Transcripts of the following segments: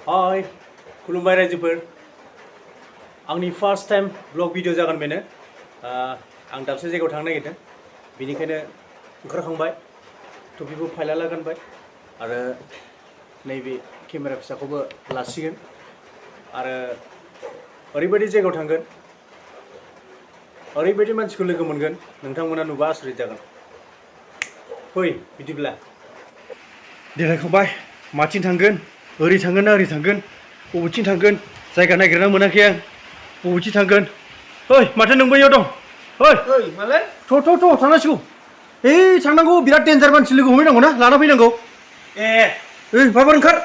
हाय खुलुमबाय रायजोफोर आंनि फार्स्ट टाइम ब्लग भिडिअ जागोन बेनो आं दाबसे जायगायाव थांनो नागिरदों बेनिखायनो ओंखारखांबाय टुपिखौ फायला गानबाय आरो नैबे केमेरा फिसाखौबो लासिगोन आरो ओरैबायदि जायगायाव थांगोन ओरैबायदि मानसिखौ लोगो मोनगोन नोंथांमोना नुबा आसरित जागोन फै बिदिब्ला देलायखांबाय माथिं थांगोन ओरै थांगोन ना ओरै थांगोन बबेथिं थांगोन जायगा नागिरना मोनाखै आं बबेथिं थांगोन ओइ माथो नोंबो इयाव दं ओइ मालाय थ' थांनांसिगौ थांनांगौ बिराद डेन्जार मानसि लोगो हमहैनांगौ ना लाना फैनांगौ ओइ माबार ओंखार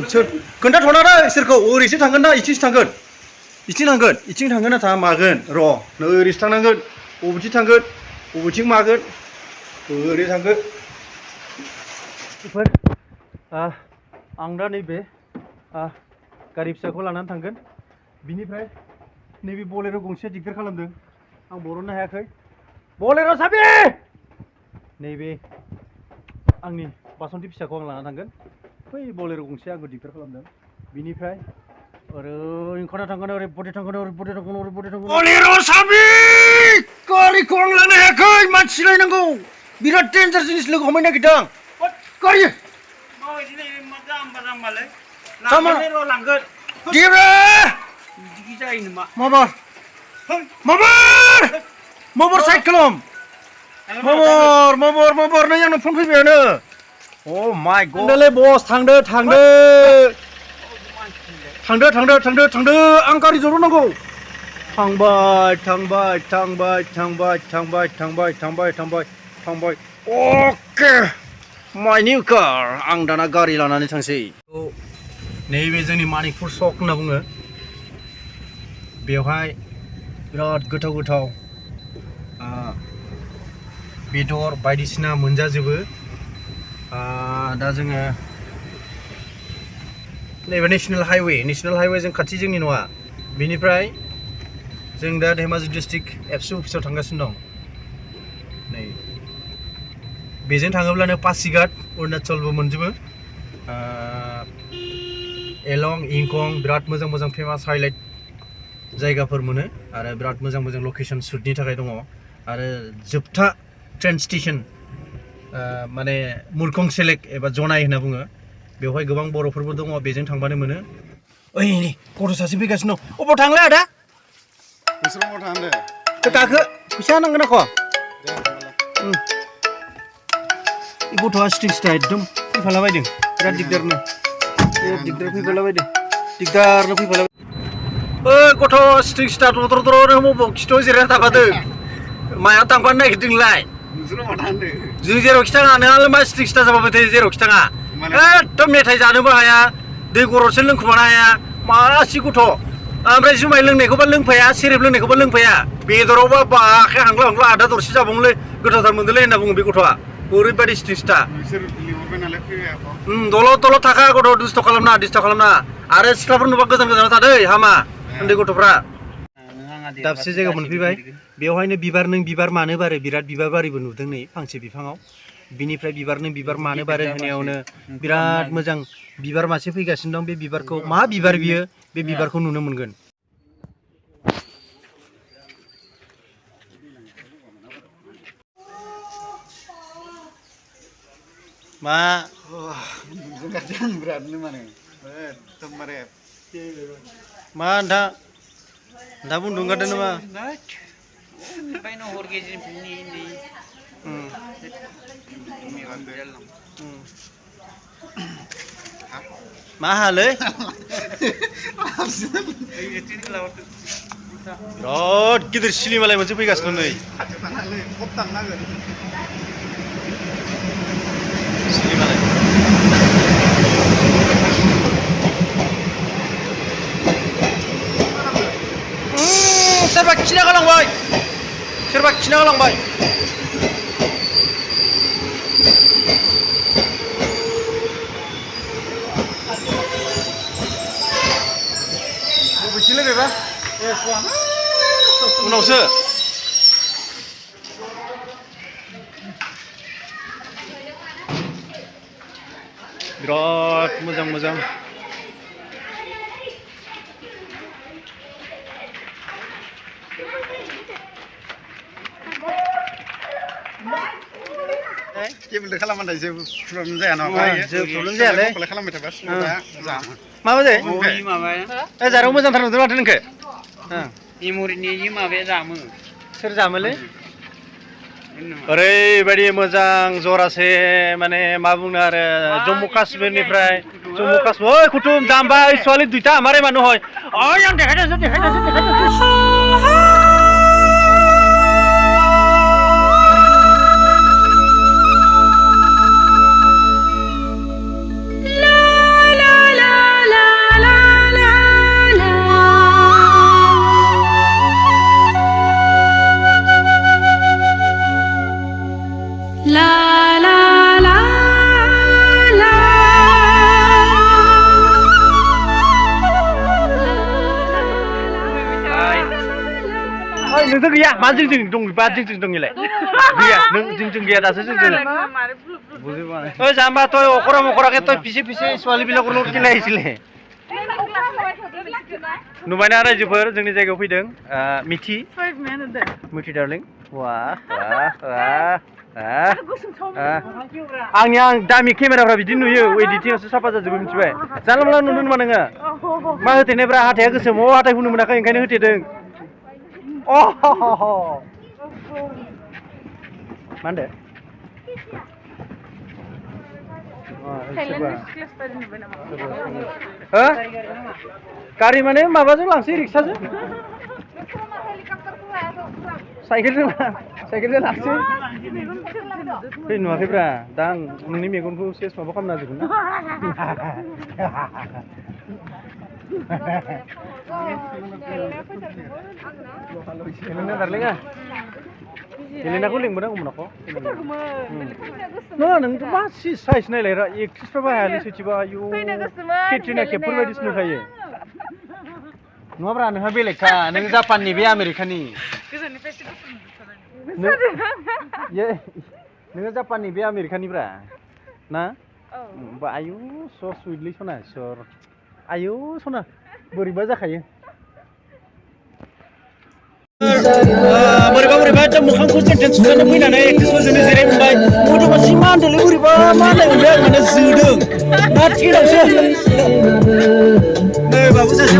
सोर खोन्थाथ'ना दा सोरखौ ओरैसो थांगोन ना इथिंसो थांगोन इथिं थांगोन ना थाङा मागोन र' नै ओरैसो थांनांगोन बबेथिं थांगोन बबेथिं मागोन ओरै थांगोन आं दा नैबे गारि फिसाखौ लानानै थांगोन बिनिफ्राय नैबे बलेर' गंसे दिगदार खालामदों आं बरननो हायाखै बलेर' साबि नैबे आंनि बासन्थि फिसाखौ आं लानानै थांगोन बै बलेर' गंसे आंखौ दिगदार खालामदों बिनिफ्राय ओरै ओंखारना थांगोन ओरैबोदि थांगोन बलेर' साबि गारिखौ आं लानो हायाखै मानसि लायनांगौ बिराद डेन्जार जिनिस लोगो हमहैनो नागिरदों गारि माबार साइड खालाम माबार नै आंनाव फन फैबायानो अ माय गड बस थांदो आं गारि जरनांगौ थांबाय अके माय निउ कार आं दाना गारि लानानै थांसै नैबे जोंनि मानिकपुर सक होनना बुङो बेवहाय बिराद गोथाव बेदर बायदिसिना मोनजाजोबो दा जोङो नैबे नेशनेल हाइवे जों खाथि जोंनि न'आ बेनिफ्राय जों दा धेमाजि डिस्ट्रिक्ट एबसु अफिसाव थांगासिनो दं नै बेजों थाङोब्लानो पासिघाट अरुणाचलबो मोनजोबो एलं इंकं बिराद मोजां फेमास हाइलाइट जायगाफोर मोनो आरो बिराद मोजां लकेसन शुटनि थाखाय दङ आरो जोबथा ट्रेन स्टेशन माने मुरखं सेलेक एबा जनाय होनना बुङो बेवहाय गोबां बर'फोरबो दङ बेजों थांबानो मोनो ओइ नै गथ' सासे फैगासिनो दं अबाव थांलाय आदा नोंसोर अबाव थांदों गाखो फैसा नांगोन आख' गथ'आ स्ट्रिं स्टार एकदम फैफालाबायदों बिराद दिगदारनो फैफालाबायदों गथ' स्ट्रिं स्टार द्र' मबाव खिथुआव जिरायना थाफादों माया थांफानो नागिरदोंलाय नोंसोर अबाव थांदों जों जेरावखि थाङा नोंहालाय मा स्ट्रिं स्टार जाबाय थायो जेरावखि थाङा एकदम मेथाइ जानोबो हाया दै गरदसे लोंखुमानो हाया मासि गथ' ओमफ्राय जुमाय लोंनायखौबा लोंफाया सेरेब लोंनायखौबा लोंफाया बेदरावबा बाखाय हांला आदा दरसे जाबावनोलै गोथावथार मोनदोंलै होनना बुङो बे गथ'आ ओरैबायदि स्ट्रिं स्टार दलद थाखा गथ' डिस्टार्ब खालामना आरो सिख्लाफोर नुबा गोजानाव थादै हामा उन्दै गथ'फ्रा दाबसे जायगायाव मोनफैबाय बेवहायनो बिबार मानो बारो बिराद बिबार बारिबो नुदों नै फांसे बिफाङाव बिनिफ्राय बिबार मानो बारो होनायावनो बिराद मोजां बिबार मासे फैगासिनो दं बे बिबारखौ मा बिबार बियो बे बिबारखौ नुनो मोनगोन मा बिरादनो माने एकदमबारे मा नोंथां बुंदों ओंखारदों नामा मा हालै बिराद गिदिर सिलिमालाय मोनसे फैगासिनो नै सिलिमालाय सोरबा खिना गालांबाय रायलायबा उनावसो बिराद मोजां मोजां जेबो खालामबाथाय जेबो प्रब्लेम जाया नङा जेबो प्रब्लेम जायालै खालामबाय थाबा सुबिदा जामा माबा जायो इ माबाया जाराव मोजांथार नुदों माथो नोंखो मेम'रिनि इ माबाया जामो सोर जामोलै ओरैबायदि मोजां जरासे माने मा बुंनो आरो जम्मु काश्मीरनिफ्राय जम्मु काश्मीर ओइ कुटुम जाम्बा ओइ ছোৱালী দুইটা আমাৰে মানুহ হয় ओइ आं देखायदोंसो नोंथ' गैया मा जोंजों दं बा जोंजों दं इलाय गैया नों जोंजों गैया दासो जोंजों ओइ जाम्बा तय अखरा मखराके तय फिसे फिसे ছোৱালীবিলাকৰ লগত गेले আহিছিলে नुबायना रायजोफोर जोंनि जायगायाव फैदों मिथि डार्लिं वाह आं दामि केमेराफ्रा बिदि नुयो एडिटिंआवसो साफा जाजोबो मिथिबाय जानला मोनला नुनो मोना नोङो मा होथेनायब्रा हाथाया गोसोम हाथाय हुनो मोनाखै ओंखायनो होथेदों मा होनदो गारि माने माबाजों लांसै रिक्साजों साइकेलजों लांसै फै नुवाखैब्रा दा आं नोंनि मेगनखौ सेस माबा खालामना होजोबगोन ना गेलेनायखौ लिंबोदों उनावखौ नङा नोंथ' मा साइज नायलायरा एक्ट्रिसफ्राबो हायालै सोथिबा आयु केट्रिना केफफोर बायदिसो नुखायो नङाब्रा नोंहा बेलेगखा नों जापाननि बे आमेरिकानि नोङो जापाननि बे आमेरिकानिब्रा ना आयु स सुइटलि सना सर आयु सना बोरैबा जाखायो बोरैबा एकदम मोखांखौ जेनथेन सुनानै फैनानै एक्ट्रिसफोरजोंनो जिरायमोनबाय मोदोमा जि मानदोंलै बोरैबा माननाय मोनदों माने जोदों ना थेनावसो नै बाबु सासे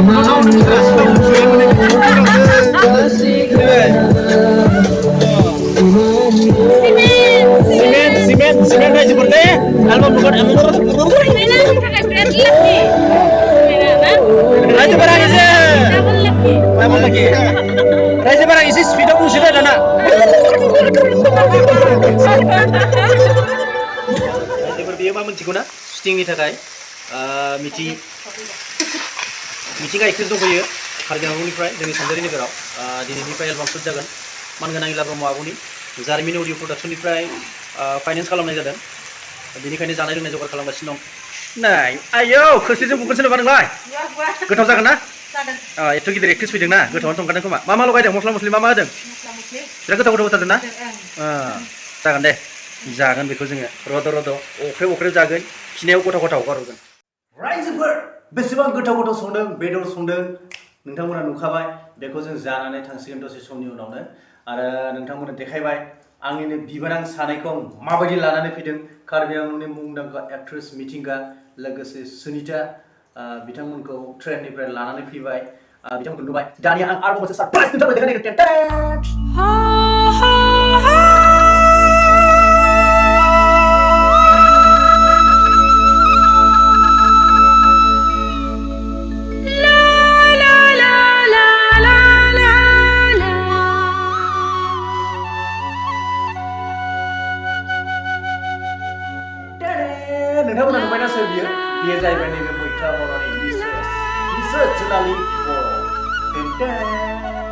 सिमेन्ट रायजोफोर दे एलबाम रायजोफोरा एसे रायजोफोरा एसे स्पिडआव बुंसोदो दाना रायजोफोर बेयो मा मोनथिगौ ना शुटिंनि थाखाय मिथिंगा एक्ट्रेस दंफैयो कार्बिआंलंनिफ्राय जोंनि सानजारि नोगोराव दिनैनिफ्राय एलबाम शुट जागोन मानगोनां इला ब्रह्म आब'नि जारिमिन अडिअ प्रडाक्सननिफ्राय फाइनेन्स खालामनाय जादों बेनिखायनो जानाय लोंनाय जगार खालामगासिनो दं नै आयौ खोस्लिजों बुगोनसो नामा नोंलाय गोथाव जागोन ना एथ' गिदिर एक्ट्रेस फैदों ना गोथावआनो संखादों खोमा मा लगायदों मस्ला मस्लि मा होदों बिराद गोथाव होथारदों ना जागोन दे जागोन बेखौ जोङो रद' अख्रे जागोन खिनायाव गथा हगारहरगोन रायजोफोर बेसेबां गोथाव संदों बेदर संदों नोंथांमोना नुखाबाय बेखौ जों जानानै थांसिगोन दसे समनि उनावनो आरो नोंथांमोना देखायबाय आंनिनो बिबोनां सानैखौ माबायदि लानानै फैदों कार्बि आंलंनि मुंदांखा एक्ट्रेस मिथिंगा लोगोसे सुनिता बिथांमोनखौ ट्रेननिफ्राय लानानै फैबाय बिथांमोनखौ नुबाय दानिया आं आरो मोनसे सरप्राइज नोंथांमोन नोंथांमोना नुबायना सोर बियो जाहैबाय नैबे मैथा बर'नि बिसोर जुनालि बर'